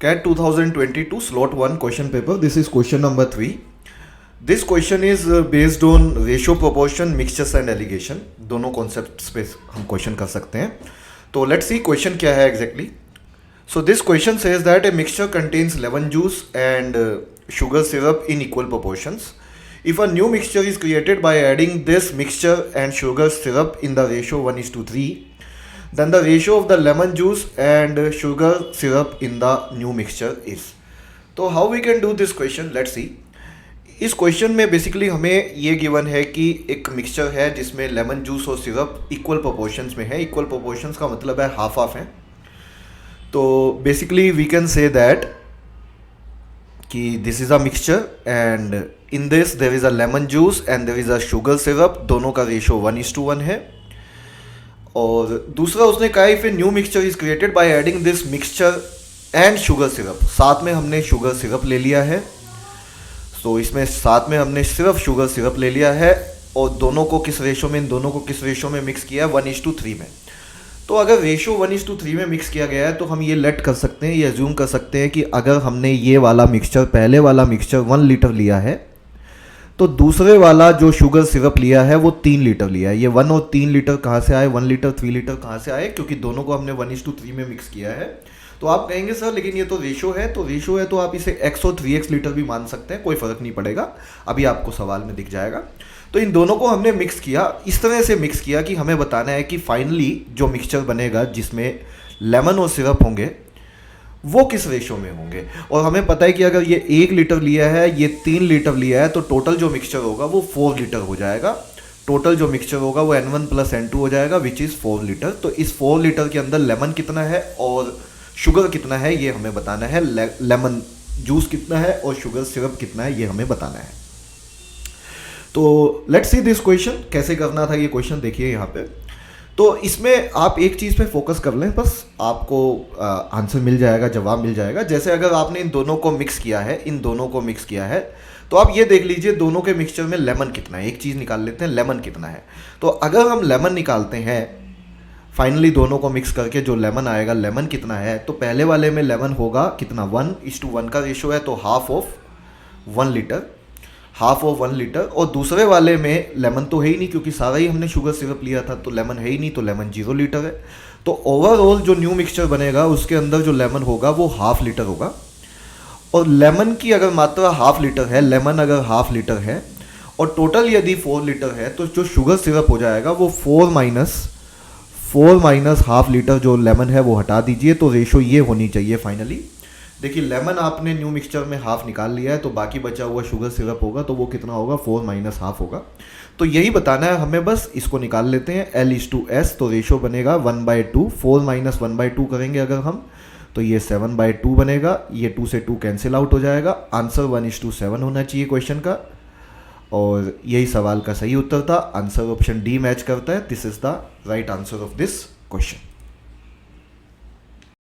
CAT 2022 slot 1 question paper. This is question number 3. This question is based on ratio, proportion, mixtures and alligation. दोनों concepts पे हम question कर सकते हैं. तो let's see question क्या है exactly. So this question says that a mixture contains lemon juice and sugar syrup in equal proportions. If a new mixture is created by adding this mixture and sugar syrup in the ratio 1:3, then the ratio of the lemon juice and sugar syrup in the new mixture is. तो how we can do this question? Let's see. इस question में basically हमें ये given है कि एक mixture है जिसमें लेमन जूस और सिरप इक्वल प्रोपोर्शंस में है. इक्वल प्रोपोर्शंस का मतलब है हाफ हाफ है. तो basically we can say that कि this is a mixture and in this there is a lemon juice and there is a sugar syrup. दोनों का रेशो 1:1 है. और दूसरा उसने कहा if a new mixture is created by adding this mixture and sugar syrup. साथ में हमने शुगर सिरप ले लिया है. तो इसमें साथ में हमने सिर्फ शुगर सिरप ले लिया है और दोनों को किस रेशो में, इन दोनों को किस रेशो में मिक्स किया है? 1:3 में. तो अगर रेशो 1:3 में मिक्स किया गया है तो हम ये लेट कर सकते हैं, ये एज्यूम कर सकते हैं कि अगर हमने ये वाला मिक्सचर, पहले वाला मिक्सचर 1 लीटर लिया है तो दूसरे वाला जो शुगर सिरप लिया है वो 3 लीटर लिया है. ये 1 और 3 लीटर कहाँ से आए, 1 लीटर 3 लीटर कहाँ से आए? क्योंकि दोनों को हमने 1:3 में मिक्स किया है. तो आप कहेंगे सर लेकिन ये तो रेशो है. तो रेशो है तो आप इसे x और 3x लीटर भी मान सकते हैं, कोई फ़र्क नहीं पड़ेगा. अभी आपको सवाल में दिख जाएगा. तो इन दोनों को हमने मिक्स किया, इस तरह से मिक्स किया कि हमें बताना है कि फाइनली जो मिक्सचर बनेगा जिसमें लेमन और सिरप होंगे वो किस रेशो में होंगे. और हमें पता है कि अगर ये 1 लीटर लिया है, ये 3 लीटर लिया है, तो टोटल जो मिक्सचर होगा वो 4 लीटर हो जाएगा. टोटल जो मिक्सचर होगा वो N1 + N2 हो जाएगा विच इज़ 4 लीटर. तो इस 4 लीटर के अंदर लेमन कितना है और शुगर कितना है ये हमें बताना है. लेमन जूस कितना है और शुगर सिरप कितना है ये हमें बताना है. तो लेट्स सी दिस क्वेश्चन. कैसे करना था ये क्वेश्चन देखिए यहाँ पे. तो इसमें आप एक चीज़ पे फोकस कर लें, बस आपको आंसर मिल जाएगा, जवाब मिल जाएगा. जैसे अगर आपने इन दोनों को मिक्स किया है, इन दोनों को मिक्स किया है, तो आप ये देख लीजिए दोनों के मिक्सचर में लेमन कितना है. एक चीज़ निकाल लेते हैं, लेमन कितना है. तो अगर हम लेमन निकालते हैं फाइनली दोनों को मिक्स करके जो लेमन आएगा, लेमन कितना है, तो पहले वाले में लेमन होगा कितना, 1:1 का रेशो है, तो half of 1 litre, half of 1 litre. और दूसरे वाले में लेमन तो है ही नहीं क्योंकि सारा ही हमने शुगर सिरप लिया था, तो लेमन है ही नहीं, तो लेमन 0 लीटर है. तो ओवरऑल जो न्यू मिक्सचर बनेगा उसके अंदर जो लेमन होगा वो हाफ लीटर होगा. और लेमन की अगर मात्रा हाफ लीटर है, लेमन अगर हाफ लीटर है और टोटल यदि 4 लीटर है, तो जो शुगर सिरप हो जाएगा वो 4 माइनस हाफ लीटर जो लेमन है वो हटा दीजिए. तो रेशो ये होनी चाहिए फाइनली. देखिए लेमन आपने न्यू मिक्सचर में हाफ निकाल लिया है, तो बाकी बचा हुआ शुगर सिरप होगा, तो वो कितना होगा, 4 - हाफ होगा. तो यही बताना है हमें, बस इसको निकाल लेते हैं. L:S. तो रेशो बनेगा 1/2. 4 - 1/2 करेंगे अगर हम, तो ये 7/2 बनेगा. ये 2 से 2 कैंसिल आउट हो जाएगा. आंसर 1:7 होना चाहिए क्वेश्चन का. और यही सवाल का सही उत्तर था. आंसर ऑप्शन डी मैच करता है. This is the right answer of this question.